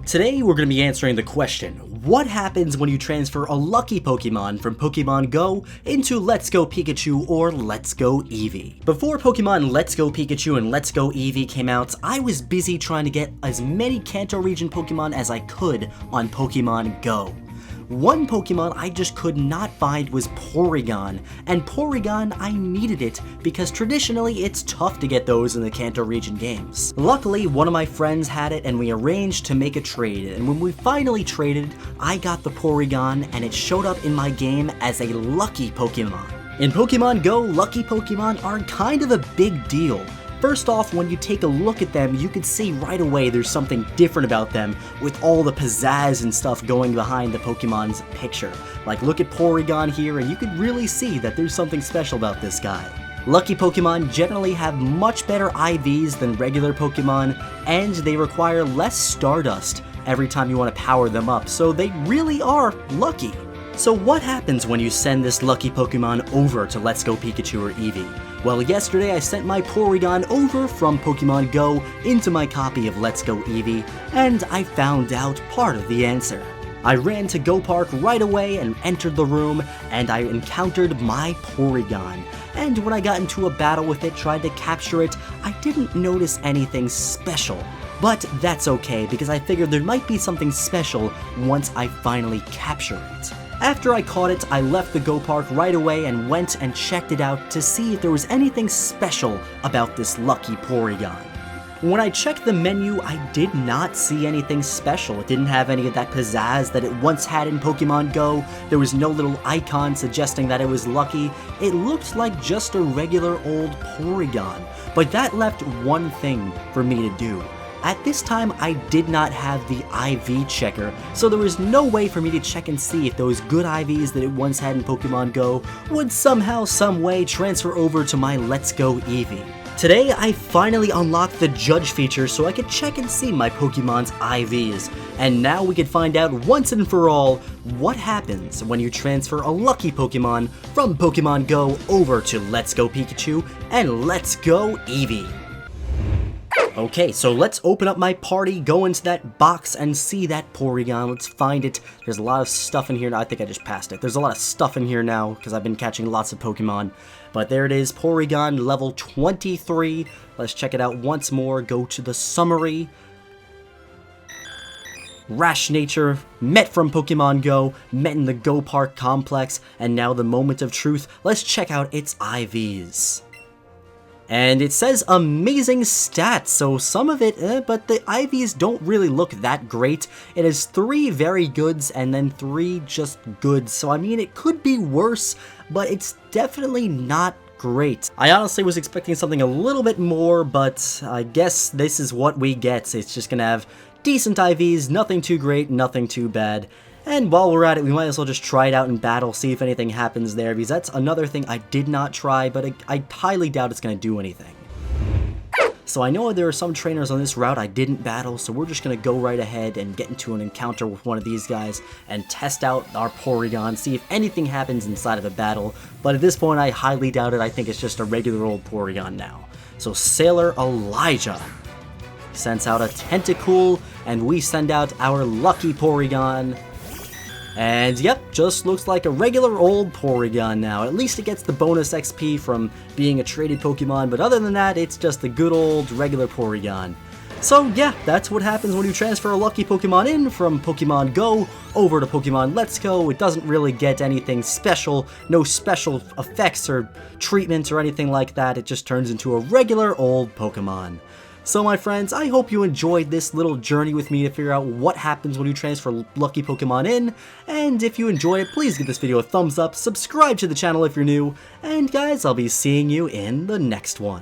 Today we're going to be answering the question, what happens when you transfer a lucky Pokemon from Pokemon Go into Let's Go Pikachu or Let's Go Eevee? Before Pokemon Let's Go Pikachu and Let's Go Eevee came out, I was busy trying to get as many Kanto region Pokemon as I could on Pokemon Go. One Pokemon I just could not find was Porygon, and Porygon I needed it because traditionally it's tough to get those in the Kanto region games. Luckily, one of my friends had it and we arranged to make a trade, and when we finally traded, I got the Porygon and it showed up in my game as a lucky Pokemon. In Pokemon Go, lucky Pokemon are kind of a big deal. First off, when you take a look at them, you can see right away there's something different about them with all the pizzazz and stuff going behind the Pokemon's picture. Like, look at Porygon here and you can really see that there's something special about this guy. Lucky Pokemon generally have much better IVs than regular Pokemon, and they require less Stardust every time you want to power them up, so they really are lucky. So what happens when you send this lucky Pokemon over to Let's Go Pikachu or Eevee? Well, yesterday I sent my Porygon over from Pokemon Go into my copy of Let's Go Eevee, and I found out part of the answer. I ran to Go Park right away and entered the room, and I encountered my Porygon. And when I got into a battle with it, tried to capture it, I didn't notice anything special. But that's okay, because I figured there might be something special once I finally capture it. After I caught it, I left the Go Park right away and went and checked it out to see if there was anything special about this lucky Porygon. When I checked the menu, I did not see anything special. It didn't have any of that pizzazz that it once had in Pokemon Go. There was no little icon suggesting that it was lucky. It looked like just a regular old Porygon. But that left one thing for me to do. At this time, I did not have the IV checker, so there was no way for me to check and see if those good IVs that it once had in Pokemon Go would somehow, someway transfer over to my Let's Go Eevee. Today, I finally unlocked the Judge feature so I could check and see my Pokemon's IVs, and now we could find out once and for all what happens when you transfer a lucky Pokemon from Pokemon Go over to Let's Go Pikachu and Let's Go Eevee. Okay, so let's open up my party, go into that box, and see that Porygon. Let's find it. There's a lot of stuff in here. I think I just passed it. There's a lot of stuff in here now, because I've been catching lots of Pokemon. But there it is, Porygon, level 23. Let's check it out once more. Go to the summary. Rash nature, met from Pokemon Go, met in the Go Park complex, and now the moment of truth. Let's check out its IVs. And it says amazing stats, so some of it, but the IVs don't really look that great. It has 3 very goods and then 3 just goods, so I mean it could be worse, but it's definitely not great. I honestly was expecting something a little bit more, but I guess this is what we get. It's just gonna have decent IVs, nothing too great, nothing too bad. And while we're at it, we might as well just try it out in battle, see if anything happens there, because that's another thing I did not try, but I highly doubt it's going to do anything. So I know there are some trainers on this route I didn't battle, so we're just going to go right ahead and get into an encounter with one of these guys and test out our Porygon, see if anything happens inside of a battle, but at this point I highly doubt it. I think it's just a regular old Porygon now. So Sailor Elijah sends out a Tentacool, and we send out our lucky Porygon. And yep, just looks like a regular old Porygon now. At least it gets the bonus XP from being a traded Pokemon, but other than that, it's just the good old regular Porygon. So yeah, that's what happens when you transfer a lucky Pokemon in from Pokemon Go over to Pokemon Let's Go. It doesn't really get anything special, no special effects or treatments or anything like that. It just turns into a regular old Pokemon. So my friends, I hope you enjoyed this little journey with me to figure out what happens when you transfer lucky Pokemon in, and if you enjoyed it, please give this video a thumbs up, subscribe to the channel if you're new, and guys, I'll be seeing you in the next one.